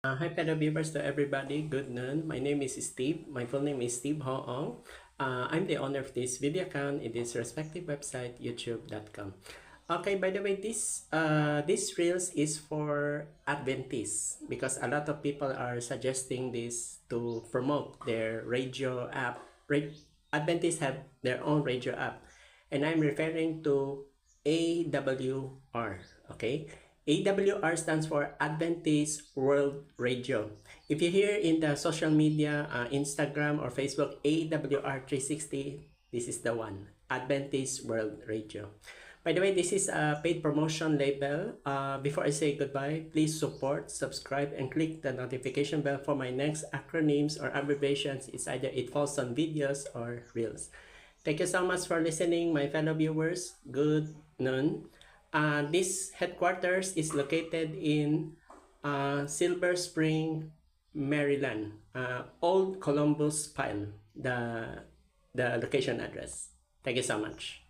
Hi, fellow viewers to everybody. Good noon. My name is Steve. My full name is Steve Hoong. I'm the owner of this video account in this respective website, youtube.com. Okay, by the way, this reels is for Adventists because a lot of people are suggesting this to promote their radio app. Adventists have their own radio app, and I'm referring to AWR. Okay. AWR stands for Adventist World Radio. If you hear in the social media, Instagram or Facebook, AWR 360, this is the one, Adventist World Radio. By the way, this is a paid promotion label. Before I say goodbye, please support, subscribe, and click the notification bell for my next acronyms or abbreviations. It's either it falls on videos or reels. Thank you so much for listening, my fellow viewers. Good noon. This headquarters is located in Silver Spring, Maryland. Old Columbus Pile, the location address. Thank you so much.